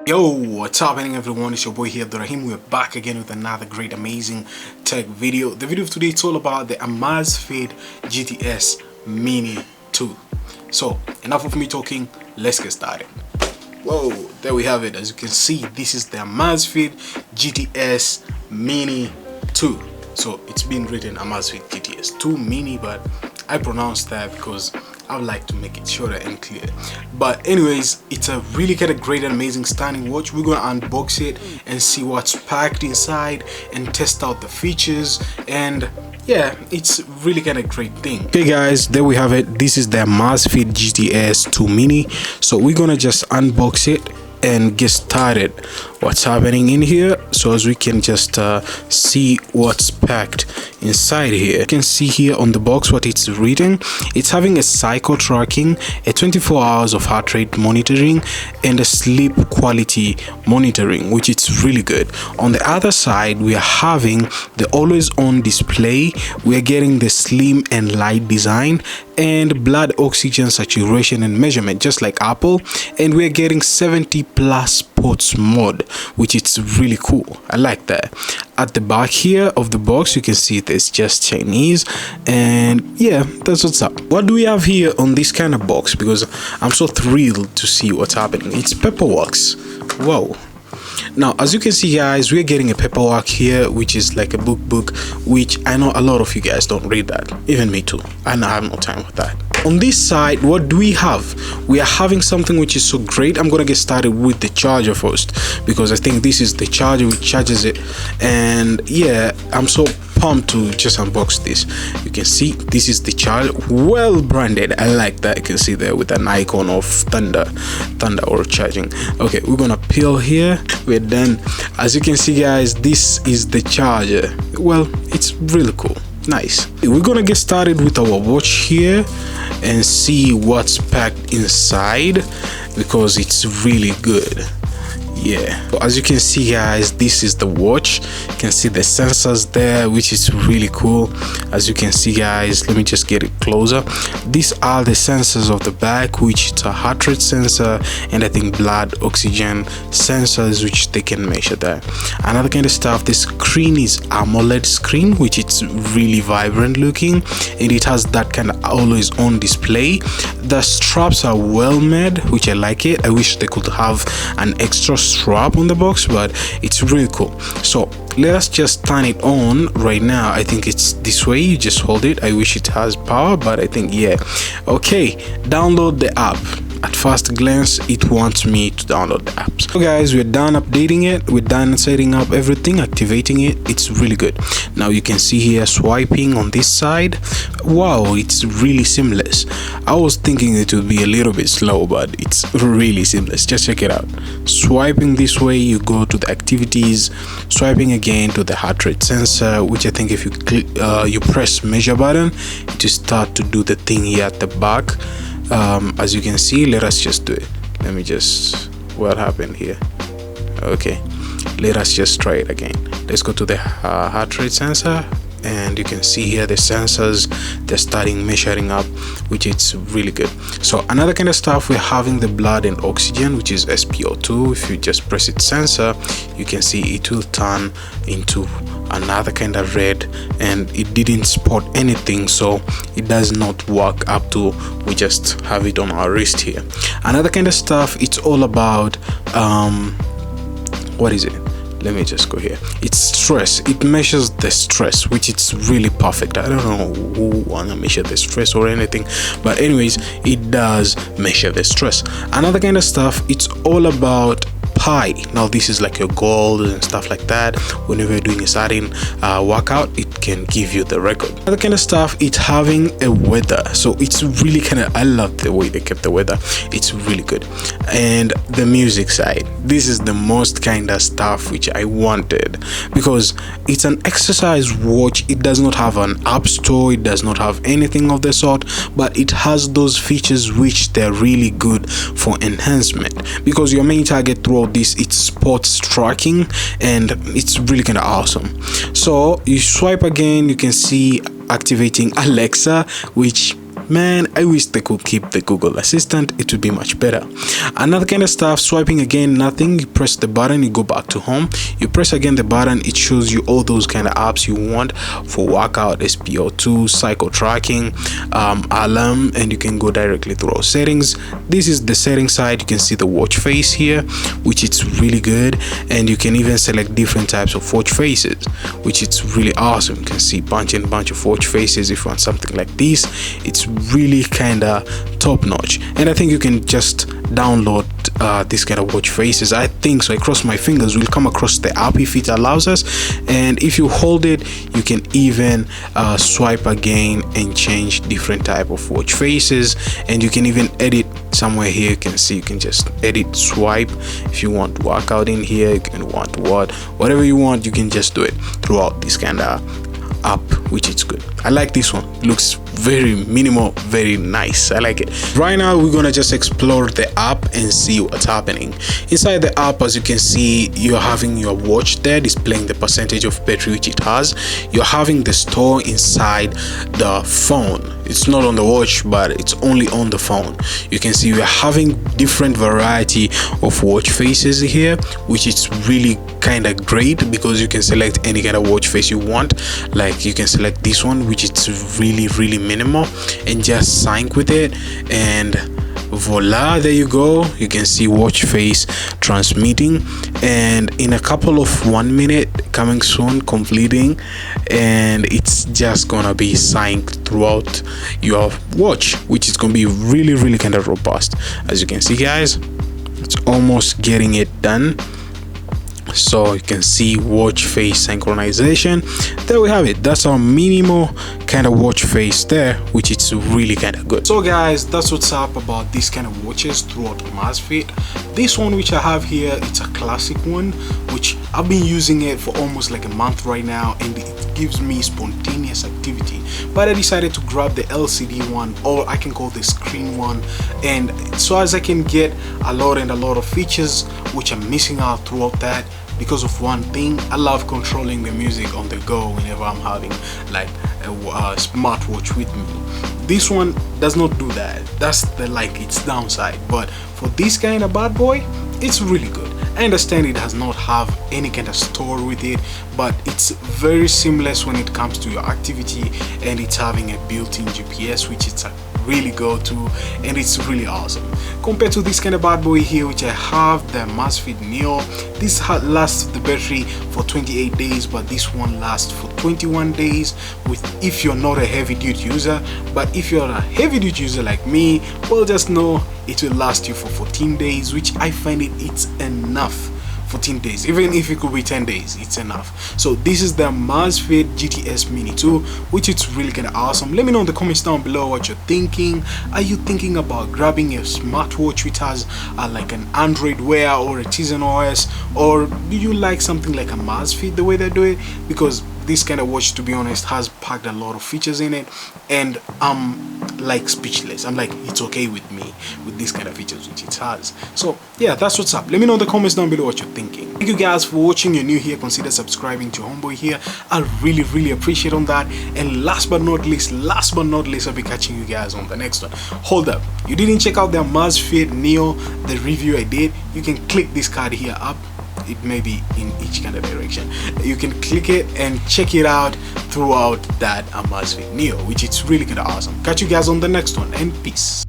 Yo, what's happening everyone? It's your boy here, Abdurrahim. We're back again with another great, amazing tech video. The video of today is all about the Amazfit GTS Mini 2. So, enough of me talking, let's get started. Whoa, there we have it. As you can see, this is the Amazfit GTS Mini 2. So, it's been written Amazfit GTS 2 Mini, but I pronounced that because I would like to make it shorter and clear. But anyways, it's a really kind of great and amazing stunning watch. We're gonna unbox it and see what's packed inside and test out the features, and yeah, it's really kind of great thing. Okay guys, there we have it. This is the Amazfit GTS 2 Mini. So we're gonna just unbox it and get started what's happening in here, so as we can just see what's packed inside here. You can see here on the box what it's reading. It's having a cycle tracking, a 24 hours of heart rate monitoring, and a sleep quality monitoring, which is really good. On the other side, we are having the always on display. We are getting the slim and light design and blood oxygen saturation and measurement, just like Apple, and we're getting 70+ ports mode, which is really cool. I like that. At the back here of the box, you can see there's just Chinese, and yeah, that's what's up. What do we have here on this kind of box? Because I'm so thrilled to see what's happening. It's paperworks. Whoa. Now, as you can see guys, we're getting a paperwork here, which is like a book, which I know a lot of you guys don't read that, even me too, and I have no time for that. On this side, what do we have? We are having something which is so great. I'm gonna get started with the charger first, because I think this is the charger which charges it, and yeah, I'm so pumped to just unbox this. You can see this is the charger, well branded. I like that. You can see there with an icon of thunder or charging. Okay, we're gonna peel here. We're done. As you can see guys, this is the charger. Well, it's really cool. Nice. We're gonna get started with our watch here and see what's packed inside, because it's really good. Yeah, so as you can see guys, this is the watch. You can see the sensors there, which is really cool. As you can see guys, let me just get it closer. These are the sensors of the back, which it's a heart rate sensor and I think blood oxygen sensors, which they can measure that. Another kind of stuff, the screen is AMOLED screen, which it's really vibrant looking, and it has that kind of always on display. The straps are well made, which I like it. I wish they could have an extra strap on the box, but it's really cool. So let us just turn it on right now. I think it's this way, you just hold it. I wish it has power, but I think yeah. Okay, download the app. At first glance, it wants me to download the apps. So guys, we're done updating it, we're done setting up everything, activating it. It's really good. Now you can see here swiping on this side. Wow, it's really seamless. I was thinking it would be a little bit slow, but it's really seamless. Just check it out. Swiping this way, you go to the activities, swiping again to the heart rate sensor, which I think if you click you press measure button, it will start to do the thing here at the back. As you can see, let us just do it. Let me just, what happened here? Okay, let us just try it again. Let's go to the heart rate sensor, and you can see here the sensors, they're starting measuring up, which is really good. So another kind of stuff, we're having the blood and oxygen, which is SpO2. If you just press it sensor, you can see it will turn into another kind of red, and it didn't spot anything, so it does not work up to, we just have it on our wrist here. Another kind of stuff, it's all about what is it? Let me just go here. It's stress. It measures the stress, which is really perfect. I don't know who wanna measure the stress or anything, but anyways, it does measure the stress. Another kind of stuff, it's all about Pi. Now this is like your goals and stuff like that. Whenever you're doing a certain workout, it can give you the record. Other kind of stuff, it's having a weather, so it's really kind of, I love the way they kept the weather. It's really good. And the music side, this is the most kind of stuff which I wanted, because it's an exercise watch. It does not have an app store, it does not have anything of the sort, but it has those features which they're really good for enhancement, because your main target throughout this, it's sports tracking, and it's really kind of awesome. So you swipe again, you can see activating Alexa, which Man, I wish they could keep the Google Assistant. It would be much better. Another kind of stuff, swiping again, nothing. You press the button, you go back to home. You press again the button, it shows you all those kind of apps you want for workout, SPO2, cycle tracking, alarm, and you can go directly through our settings. This is the setting side. You can see the watch face here, which is really good, and you can even select different types of watch faces, which is really awesome. You can see bunch of watch faces. If you want something like this, it's really kind of top notch, and I think you can just download this kind of watch faces. I think so. I cross my fingers we'll come across the app if it allows us, and if you hold it, you can even swipe again and change different type of watch faces, and you can even edit somewhere here. You can see you can just edit, swipe. If you want workout in here, you can want whatever you want, you can just do it throughout this kind of app, which is good. I like this one. It looks very minimal, very nice. I like it. Right now we're gonna just explore the app and see what's happening inside the app. As you can see, you're having your watch there displaying the percentage of battery which it has. You're having the store inside the phone. It's not on the watch, but it's only on the phone. You can see we're having different variety of watch faces here, which is really kind of great because you can select any kind of watch face you want. Like you can select this one, which is really minimal, and just sync with it, and voila, there you go. You can see watch face transmitting, and in a couple of 1 minute coming soon, completing, and it's just gonna be synced throughout your watch, which is gonna be really kind of robust. As you can see, guys, it's almost getting it done. So you can see watch face synchronization. There we have it. That's our minimal kind of watch face there, which is really kind of good. So guys, that's what's up about this kind of watches throughout Amazfit. This one which I have here, it's a classic one, which I've been using it for almost like a month right now, and it gives me spontaneous activity. But I decided to grab the LCD one, or I can call the screen one, and so as I can get a lot of features which I'm missing out throughout that. Because of one thing, I love controlling the music on the go whenever I'm having like a smartwatch with me. This one does not do that. That's its downside. But for this kind of bad boy, it's really good. I understand it does not have any kind of store with it, but it's very seamless when it comes to your activity, and it's having a built-in GPS, which it's a really go to, and it's really awesome compared to this kind of bad boy here, which I have, the Amazfit Neo. This lasts the battery for 28 days, but this one lasts for 21 days if you're not a heavy duty user. But if you're a heavy duty user like me, well, just know it will last you for 14 days, which I find it's enough. 14 days, even if it could be 10 days, it's enough. So this is the Amazfit GTS Mini 2, which is really kind of awesome. Let me know in the comments down below what you're thinking. Are you thinking about grabbing a smartwatch which has like an Android Wear or a Tizen OS, or do you like something like Amazfit the way they do it? Because this kind of watch, to be honest, has packed a lot of features in it, and I'm like speechless. I'm like, it's okay with me with this kind of features which it has. So yeah, that's what's up. Let me know in the comments down below what you're thinking. Thank you guys for watching. You're new here, consider subscribing to Homeboy here. I really appreciate on that. And last but not least, I'll be catching you guys on the next one. Hold up, you didn't check out the Amazfit Neo, the review I did? You can click this card here up. It may be in each kind of direction. You can click it and check it out throughout that Amazfit Neo, which is really kind of awesome. Catch you guys on the next one, and peace.